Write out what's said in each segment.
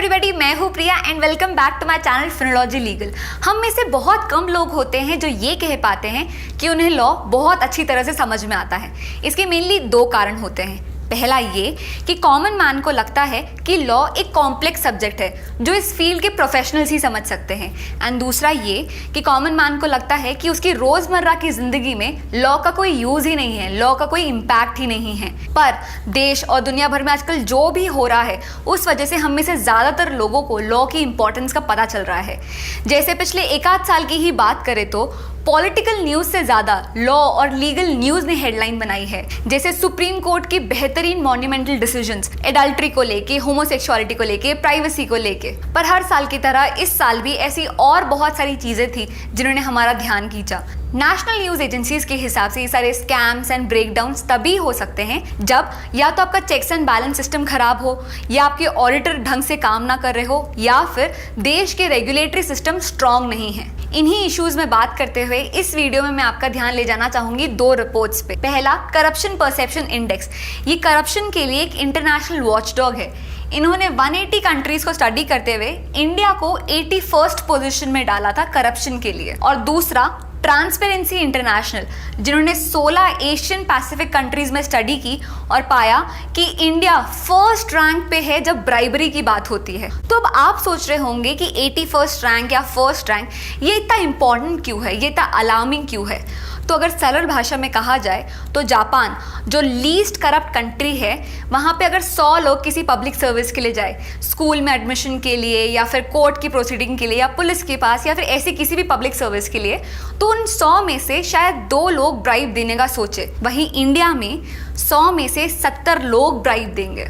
Everybody, मैं हूँ Priya and welcome back to my channel Finology Legal. हम में से बहुत कम लोग होते हैं जो ये कह पाते हैं कि उन्हें लॉ बहुत अच्छी तरह से समझ में आता है। इसके मेनली दो कारण होते हैं। पहला ये कि कॉमन मैन को लगता है कि लॉ एक कॉम्प्लेक्स सब्जेक्ट है जो इस फील्ड के प्रोफेशनल्स ही समझ सकते हैं, एंड दूसरा ये कि कॉमन मैन को लगता है कि उसकी रोजमर्रा की जिंदगी में लॉ का कोई यूज ही नहीं है, लॉ का कोई इम्पैक्ट ही नहीं है। पर देश और दुनिया भर में आजकल जो भी हो रहा है उस वजह से हम में से ज्यादातर लोगों को लॉ की इंपॉर्टेंस का पता चल रहा है। जैसे पिछले एक आध साल की ही बात करें तो पॉलिटिकल न्यूज से ज्यादा लॉ और लीगल न्यूज ने हेडलाइन बनाई है। जैसे सुप्रीम कोर्ट की बेहतरीन मॉन्यूमेंटल डिसीजंस एडल्ट्री को लेके, होमोसेक्सुअलिटी को लेके, प्राइवेसी को लेके। पर हर साल की तरह इस साल भी ऐसी और बहुत सारी चीजें थी जिन्होंने हमारा ध्यान खींचा। नेशनल न्यूज एजेंसीज के हिसाब से ये सारे स्कैम्स एंड ब्रेकडाउन्स तभी हो सकते हैं जब या तो आपका चेक्स एंड बैलेंस सिस्टम खराब हो, या आपके ऑडिटर ढंग से काम ना कर रहे हो, या फिर देश के रेगुलेटरी सिस्टम स्ट्रांग नहीं है। इन्हीं इश्यूज में बात करते हुए इस वीडियो में मैं आपका ध्यान ले जाना चाहूंगी दो रिपोर्ट्स पे। पहला, करप्शन परसेप्शन इंडेक्स। ये करप्शन के लिए एक इंटरनेशनल वॉचडॉग है। इन्होंने 180 कंट्रीज को स्टडी करते हुए इंडिया को 81st पोजीशन में डाला था करप्शन के लिए। और दूसरा, ट्रांसपेरेंसी इंटरनेशनल, जिन्होंने 16 एशियन पैसिफिक कंट्रीज में स्टडी की और पाया कि इंडिया फर्स्ट रैंक पे है जब ब्राइबरी की बात होती है। तो अब आप सोच रहे होंगे कि 81st रैंक या फर्स्ट रैंक ये इतना इंपॉर्टेंट क्यों है, ये इतना अलार्मिंग क्यों है? तो अगर सरल भाषा में कहा जाए तो जापान जो लीस्ट करप्ट कंट्री है, वहाँ पे अगर 100 लोग किसी पब्लिक सर्विस के लिए जाए, स्कूल में एडमिशन के लिए या फिर कोर्ट की प्रोसीडिंग के लिए या पुलिस के पास या फिर ऐसी किसी भी पब्लिक सर्विस के लिए, तो उन 100 में से शायद 2 लोग ब्राइब देने का सोचे। वहीं इंडिया में 100 में से 70 लोग ब्राइब देंगे।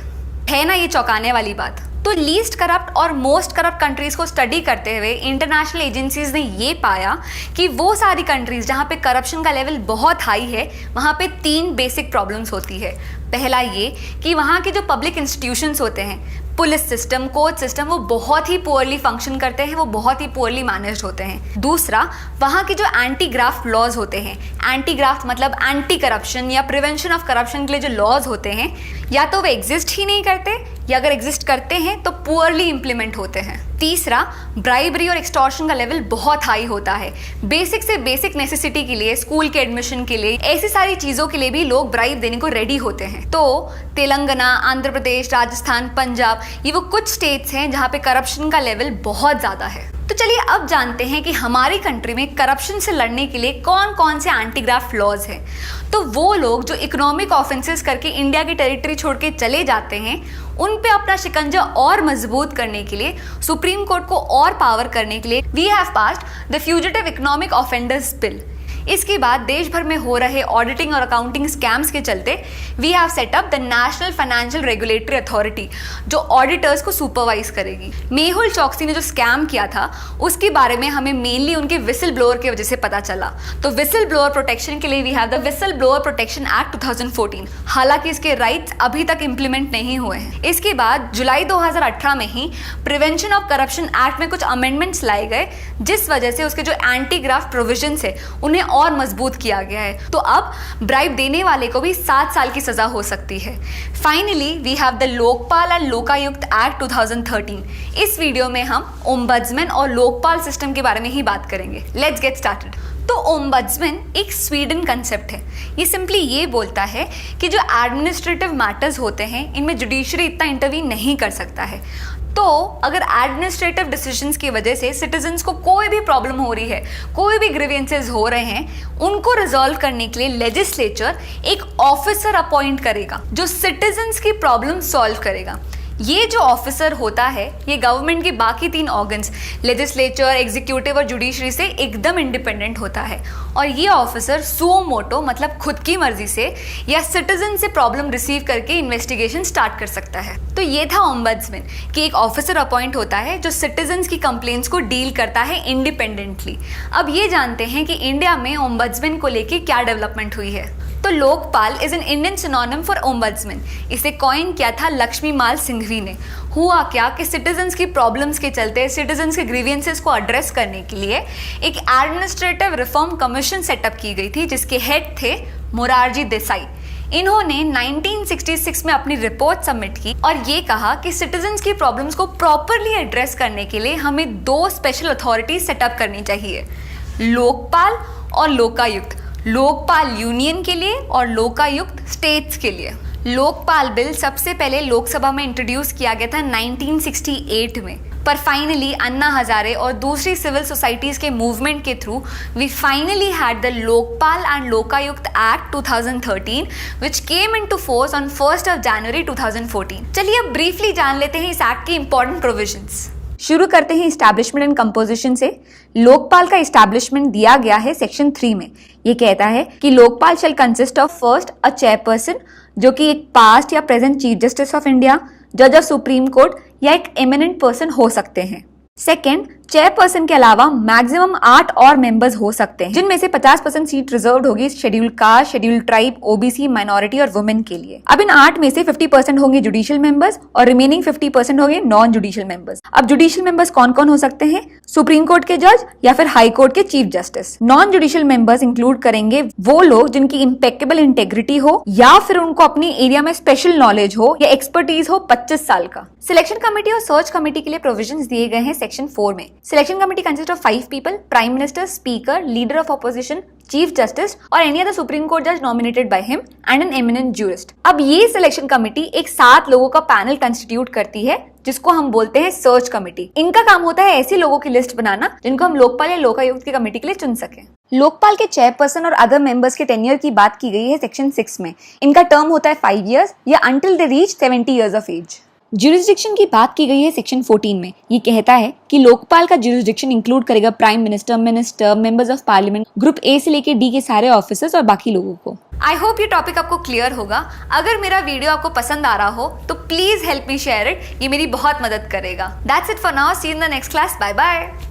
है ना ये चौंकाने वाली बात? तो लीस्ट करप्ट और मोस्ट करप्ट कंट्रीज को स्टडी करते हुए इंटरनेशनल एजेंसीज ने ये पाया कि वो सारी कंट्रीज जहाँ पे करप्शन का लेवल बहुत हाई है, वहाँ पे 3 बेसिक प्रॉब्लम्स होती है। पहला ये कि वहाँ के जो पब्लिक इंस्टीट्यूशंस होते हैं, पुलिस सिस्टम, कोर्ट सिस्टम, वो बहुत ही पुअरली फंक्शन करते हैं, वो बहुत ही पुअरली मैनेज्ड होते हैं। दूसरा, वहाँ के जो एंटी ग्राफ्ट लॉज होते हैं, एंटी ग्राफ्ट मतलब एंटी करप्शन या प्रिवेंशन ऑफ करप्शन के लिए जो लॉज होते हैं, या तो वे एग्जिस्ट ही नहीं करते या अगर एग्जिस्ट करते हैं तो पुअरली इंप्लीमेंट होते हैं। तीसरा, ब्राइबरी और एक्सटॉर्शन का लेवल बहुत हाई होता है। बेसिक से बेसिक नेसेसिटी के लिए, स्कूल के एडमिशन के लिए, ऐसी सारी चीज़ों के लिए भी लोग ब्राइब देने को रेडी होते हैं। तो तेलंगाना, आंध्र प्रदेश, राजस्थान, पंजाब, ये वो कुछ स्टेट्स हैं जहाँ पे करप्शन का लेवल बहुत ज़्यादा है। तो चलिए अब जानते हैं कि हमारी कंट्री में करप्शन से लड़ने के लिए कौन कौन से एंटी ग्राफ्ट लॉज हैं। तो वो लोग जो इकोनॉमिक ऑफेंसेस करके इंडिया की टेरिटरी छोड़ के चले जाते हैं, उन पे अपना शिकंजा और मजबूत करने के लिए, सुप्रीम कोर्ट को और पावर करने के लिए we have passed the fugitive economic offenders bill. इसके बाद देश भर में हो रहे ऑडिटिंग और अकाउंटिंग स्कैम्स के चलते we have set up the national financial regulatory authority, जो ऑडिटर्स को सुपरवाइज करेगी। मेहुल चौकसी ने जो स्कैम किया था उसके बारे में हमें मेनली उनके विसल ब्लोअर की वजह से पता चला। तो विसल ब्लोअर प्रोटेक्शन के लिए we have the whistle blower protection act 2014। हालांकि इसके राइट्स अभी तक इंप्लीमेंट नहीं हुए हैं। इसके बाद जुलाई 2018 में ही प्रिवेंशन ऑफ करप्शन एक्ट में कुछ अमेंडमेंट्स लाए गए, जिस वजह से उसके जो एंटी ग्राफ्ट प्रोविजंस है उन्हें और मजबूत किया गया है। तो अब ब्राइब देने वाले को भी 7 साल की सजा हो सकती है। Finally we have the Lokpal and Lokayukta act 2013। इस वीडियो में हम ओम्बड्समैन और लोकपाल सिस्टम के बारे में ही बात करेंगे। Let's get started. तो ओम्बड्समैन एक स्वीडन कंसेप्ट है। ये सिंपली ये बोलता है कि जो एडमिनिस्ट्रेटिव मैटर्स होते हैं इनमें जुडिशरी इतना इंटरवीन नहीं कर सकता है। तो अगर एडमिनिस्ट्रेटिव डिसीजंस की वजह से सिटीजन्स को कोई भी प्रॉब्लम हो रही है, कोई भी ग्रीवेंसेस हो रहे हैं, उनको रिजॉल्व करने के लिए लेजिस्लेचर एक ऑफिसर अपॉइंट करेगा जो सिटीजन्स की प्रॉब्लम सॉल्व करेगा। ये जो ऑफिसर होता है ये गवर्नमेंट के बाकी 3 ऑर्गन्स, लेजिस्लेचर, एग्जीक्यूटिव और जुडिशरी से एकदम इंडिपेंडेंट होता है। और ये ऑफिसर सुओ मोटो मतलब खुद की मर्जी से या सिटीजन से प्रॉब्लम रिसीव करके इन्वेस्टिगेशन स्टार्ट कर सकता है। तो ये था ओम्बड्समैन कि एक ऑफिसर अपॉइंट होता है जो सिटीजन्स की कंप्लेंट्स को डील करता है इंडिपेंडेंटली। अब ये जानते हैं कि इंडिया में ओम्बड्समैन को लेके क्या डेवलपमेंट हुई है। तो Lokpal is an Indian synonym for ombudsman. इसे कॉइन किया था लक्ष्मी माल सिंघवी ने। हुआ क्या कि सिटीजन्स की प्रॉब्लम्स के चलते, सिटीजन्स के ग्रीवियंसेस को एड्रेस करने के लिए एक एडमिनिस्ट्रेटिव रिफॉर्म कमीशन सेटअप की गई थी जिसके हेड थे मोरारजी देसाई। इन्होंने 1966 में अपनी रिपोर्ट सबमिट की और ये कहा कि सिटीजन्स की प्रॉब्लम्स को प्रॉपरली एड्रेस करने के लिए हमें 2 स्पेशल अथॉरिटी सेटअप करनी चाहिए, लोकपाल और लोकायुक्त। लोकपाल यूनियन के लिए और लोकायुक्त स्टेट्स के लिए। लोकपाल बिल सबसे पहले लोकसभा में इंट्रोड्यूस किया गया था 1968 में, पर फाइनली अन्ना हजारे और दूसरी सिविल सोसाइटीज के मूवमेंट के through we finally had the Lokpal and Lokayukta act 2013 which came into force on 1st of January 2014। चलिए अब ब्रीफली जान लेते हैं इस एक्ट के इंपॉर्टेंट प्रोविजंस। शुरू करते हैं इस्टेब्लिशमेंट एंड कंपोजिशन से। लोकपाल का इस्टेब्लिशमेंट दिया गया है सेक्शन 3 में। ये कहता है कि लोकपाल शैल consist of first a chairperson, जो कि एक पास्ट या present chief justice of India, जज ऑफ सुप्रीम कोर्ट या एक एमिनेंट पर्सन हो सकते हैं। सेकेंड, चेयरपर्सन के अलावा मैक्सिमम 8 और मेंबर्स हो सकते हैं, जिनमें से 50% सीट रिजर्व होगी schedule caste, schedule tribe, OBC, minority और वुमेन के लिए। अब इन 8 में से 50% होंगे जुडिशियल मेंबर्स और रिमेनिंग 50% होंगे नॉन जुडिशियल मेंबर्स। अब जुडिशियल मेंबर्स कौन कौन हो सकते हैं? सुप्रीम कोर्ट के जज या फिर हाई कोर्ट के chief justice. Non judicial members include करेंगे वो लोग जिनकी इम्पेक्केबल इंटेग्रिटी हो या फिर उनको अपनी एरिया में स्पेशल नॉलेज हो या एक्सपर्टीज हो 25 साल का। सिलेक्शन कमेटी और सर्च कमेटी के लिए प्रोविजंस दिए गए हैं सेक्शन 4 में। Selection committee consist of 5 people, prime minister, speaker, leader of opposition, chief justice और एनी अदर सुप्रीम कोर्ट जज nominated by him and an eminent jurist. अब ये सिलेक्शन कमेटी एक 7 लोगों का पैनल कंस्टिट्यूट करती है, जिसको हम बोलते हैं सर्च कमेटी। इनका काम होता है ऐसे लोगों की लिस्ट बनाना जिनको हम लोकपाल या लोकायुक्त की कमेटी के लिए चुन सकें। लोकपाल के चेयरपर्सन और अदर मेंबर्स के टेन्योर की बात की गई है सेक्शन 6 में। इनका टर्म होता है 5 years या until they reach 70 years of age. Jurisdiction की बात की गई है सेक्शन 14 में। ये कहता है कि लोकपाल का ज्यूरिसडिक्शन इंक्लूड करेगा prime minister, members of parliament, group A से लेके डी के सारे ऑफिसर्स और बाकी लोगों को। आई होप ये टॉपिक आपको क्लियर होगा। अगर मेरा वीडियो आपको पसंद आ रहा हो तो please help me share it, ये मेरी बहुत मदद करेगा। That's it for now, see you in the next class, bye bye.